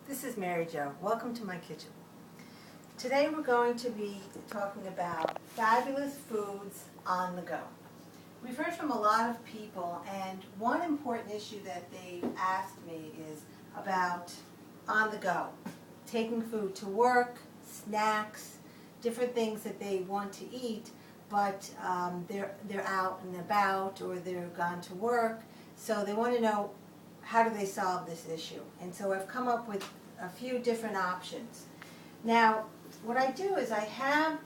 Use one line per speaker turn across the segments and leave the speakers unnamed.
This is Mary Jo. Welcome to my kitchen. Today we're going to be talking about fabulous foods on the go. We've heard from a lot of people, and one important issue that they've asked me is about on the go. Taking food to work, snacks, different things that they want to eat, but they're out and about or they're gone to work, so they want to know how do they solve this issue. And so I've come up with a few different options. Now, what I do is I have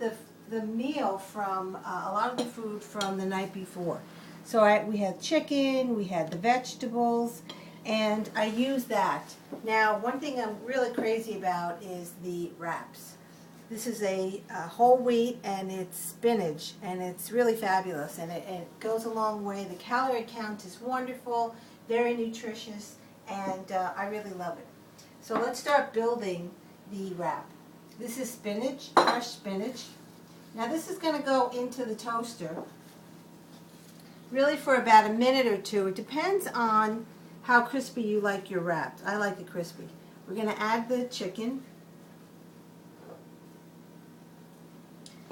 the meal from a lot of the food from the night before. So we had chicken, we had the vegetables, and I use that. Now, one thing I'm really crazy about is the wraps. This is a whole wheat, and it's spinach, and it's really fabulous, and it goes a long way. The calorie count is wonderful, very nutritious, and I really love it. So let's start building the wrap. This is spinach, fresh spinach. Now this is going to go into the toaster really for about a minute or two. It depends on how crispy you like your wraps. I like it crispy. We're going to add the chicken.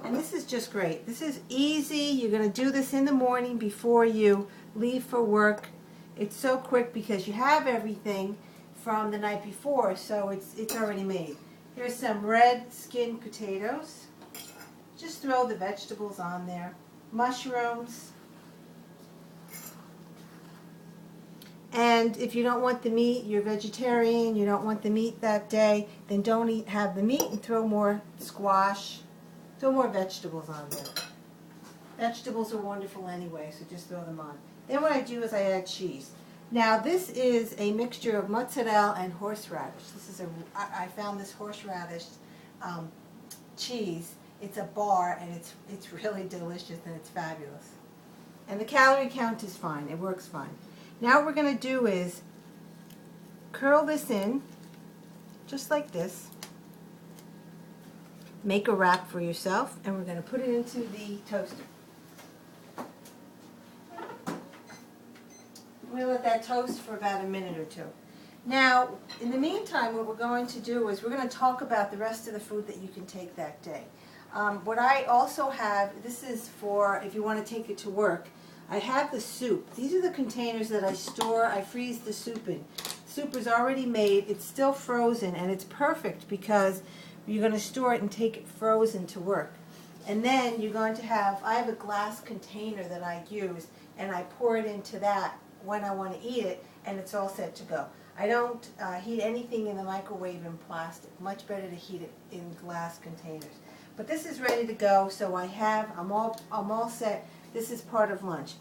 And this is just great. This is easy. You're going to do this in the morning before you leave for work. It's so quick because you have everything from the night before, so it's already made. Here's some red skinned potatoes. Just throw the vegetables on there. Mushrooms. And if you don't want the meat, you're vegetarian, you don't want the meat that day, then don't have the meat and throw more squash. Throw more vegetables on there. Vegetables are wonderful anyway, so just throw them on. Then what I do is I add cheese. Now this is a mixture of mozzarella and horseradish. I found this horseradish cheese. It's a bar, and it's really delicious, and it's fabulous. And the calorie count is fine. It works fine. Now what we're going to do is curl this in just like this. Make a wrap for yourself, and we're going to put it into the toaster. We'll let that toast for about a minute or two. Now, in the meantime, what we're going to do is we're going to talk about the rest of the food that you can take that day. What I also have, this is for if you want to take it to work, I have the soup. These are the containers that I store, I freeze the soup in. Soup is already made, it's still frozen, and it's perfect because you're going to store it and take it frozen to work. And then you're going to have, I have a glass container that I use, and I pour it into that when I want to eat it, and it's all set to go. I don't heat anything in the microwave in plastic. Much better to heat it in glass containers. But this is ready to go, so I'm all set. This is part of lunch.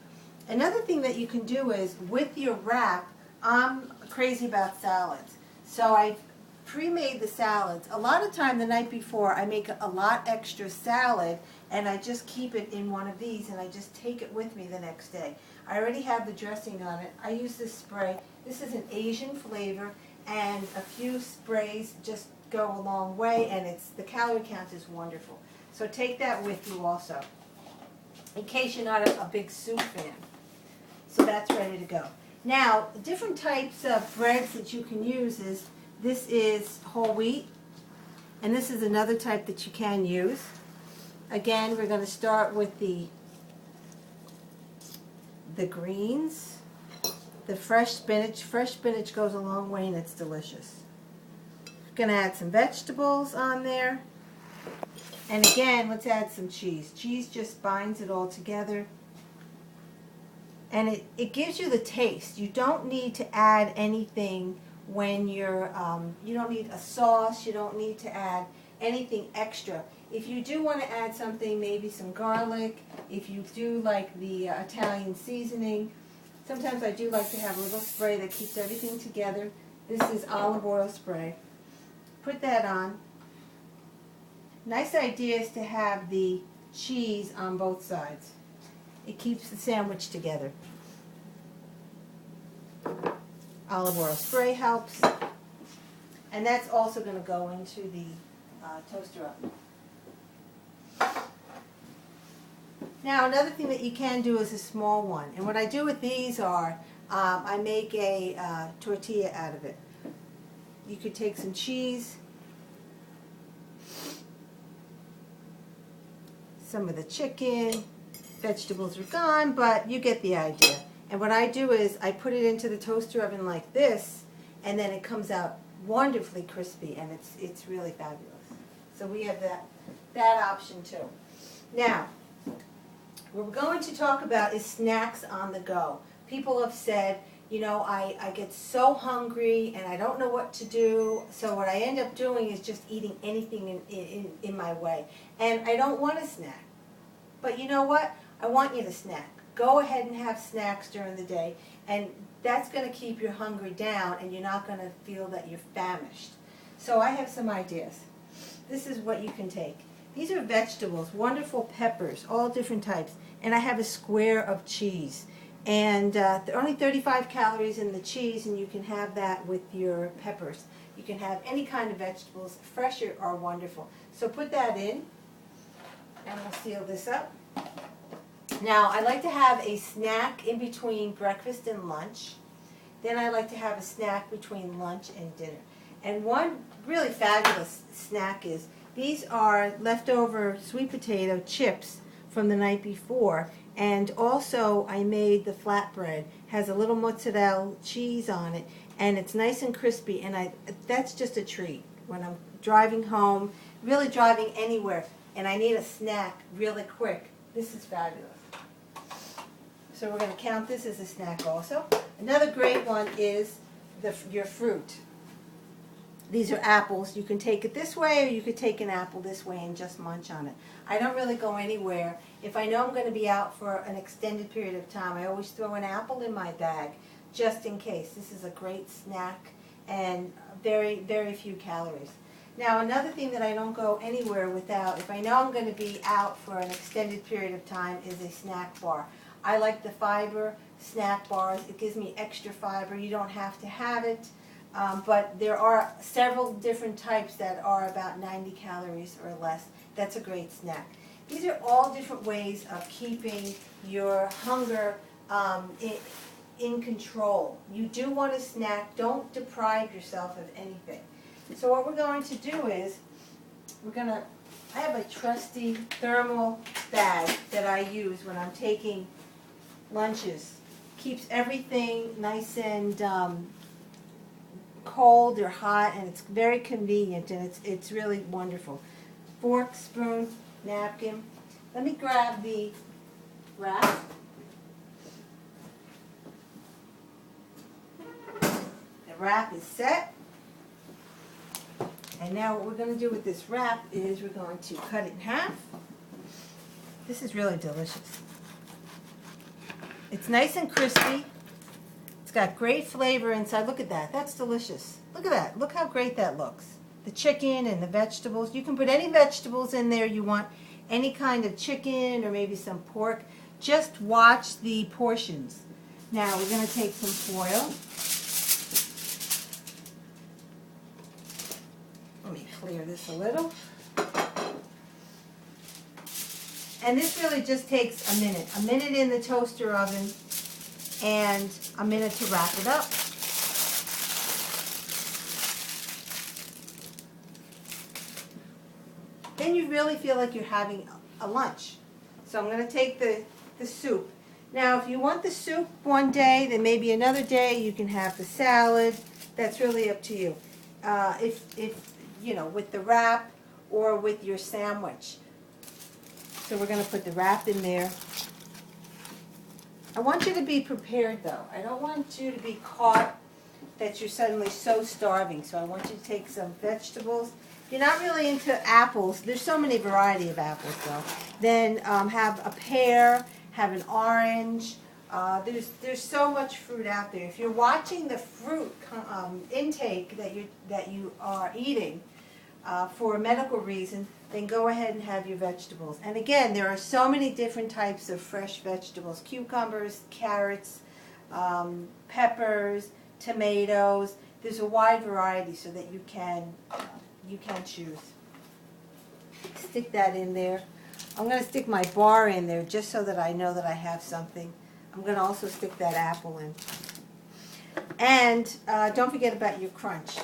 Another thing that you can do is with your wrap, I'm crazy about salads. So I've pre-made the salads. A lot of time the night before I make a lot extra salad, and I just keep it in one of these, and I just take it with me the next day. I already have the dressing on it. I use this spray. This is an Asian flavor, and a few sprays just go a long way, and the calorie count is wonderful. So take that with you also, in case you're not a big soup fan. So that's ready to go. Now, different types of breads that you can use is, this is whole wheat, and this is another type that you can use. Again, we're going to start with the greens, the fresh spinach. Fresh spinach goes a long way, and it's delicious. Going to add some vegetables on there. And again, let's add some cheese. Cheese just binds it all together. And it gives you the taste. You don't need to add anything when you're, you don't need a sauce, you don't need to add anything extra. If you do want to add something, maybe some garlic, if you do like the Italian seasoning, sometimes I do like to have a little spray that keeps everything together. This is olive oil spray. Put that on. Nice idea is to have the cheese on both sides. It keeps the sandwich together. Olive oil spray helps. And that's also going to go into the toaster oven. Now, another thing that you can do is a small one. And what I do with these are, I make a tortilla out of it. You could take some cheese, some of the chicken, vegetables are gone, but you get the idea. And what I do is I put it into the toaster oven like this, and then it comes out wonderfully crispy, and it's really fabulous. So we have that option too. Now, what we're going to talk about is snacks on the go. People have said, you know, I get so hungry and I don't know what to do, so what I end up doing is just eating anything in my way. And I don't want a snack. But you know what? I want you to snack. Go ahead and have snacks during the day, and that's going to keep your hunger down, and you're not going to feel that you're famished. So I have some ideas. This is what you can take. These are vegetables, wonderful peppers, all different types, and I have a square of cheese. And there are only 35 calories in the cheese, and you can have that with your peppers. You can have any kind of vegetables. Fresh are wonderful. So put that in, and we'll seal this up. Now, I like to have a snack in between breakfast and lunch. Then I like to have a snack between lunch and dinner. And one really fabulous snack is, these are leftover sweet potato chips from the night before. And also I made the flatbread. Has a little mozzarella cheese on it, and it's nice and crispy, and that's just a treat. When I'm driving home, really driving anywhere, and I need a snack really quick, this is fabulous. So we're going to count this as a snack also. Another great one is your fruit. These are apples. You can take it this way, or you could take an apple this way and just munch on it. I don't really go anywhere. If I know I'm going to be out for an extended period of time, I always throw an apple in my bag just in case. This is a great snack and very, very few calories. Now, another thing that I don't go anywhere without, if I know I'm going to be out for an extended period of time, is a snack bar. I like the fiber snack bars. It gives me extra fiber. You don't have to have it, but there are several different types that are about 90 calories or less. That's a great snack. These are all different ways of keeping your hunger in control. You do want a snack. Don't deprive yourself of anything. So what we're going to do is, I have a trusty thermal bag that I use when I'm taking lunches. Keeps everything nice and cold or hot, and it's very convenient, and it's really wonderful. Fork, spoon, napkin. Let me grab the wrap. The wrap is set. And now what we're going to do with this wrap is we're going to cut it in half. This is really delicious. It's nice and crispy. It's got great flavor inside. Look at that. That's delicious. Look at that. Look how great that looks. The chicken and the vegetables. You can put any vegetables in there you want. Any kind of chicken or maybe some pork. Just watch the portions. Now we're going to take some foil. Let me clear this a little. And this really just takes a minute. A minute in the toaster oven and a minute to wrap it up. Then you really feel like you're having a lunch. So I'm going to take the soup. Now if you want the soup one day, then maybe another day you can have the salad. That's really up to you. If you know, with the wrap or with your sandwich. So we're going to put the wrap in there. I want you to be prepared though. I don't want you to be caught that you're suddenly so starving. So I want you to take some vegetables. If you're not really into apples, there's so many variety of apples though. Then have a pear, have an orange. There's so much fruit out there. If you're watching the fruit intake that you are eating for a medical reason, then go ahead and have your vegetables. And again, there are so many different types of fresh vegetables: cucumbers, carrots, peppers, tomatoes. There's a wide variety so that you can choose. Stick that in there. I'm going to stick my bar in there just so that I know that I have something. I'm going to also stick that apple in. And don't forget about your crunch.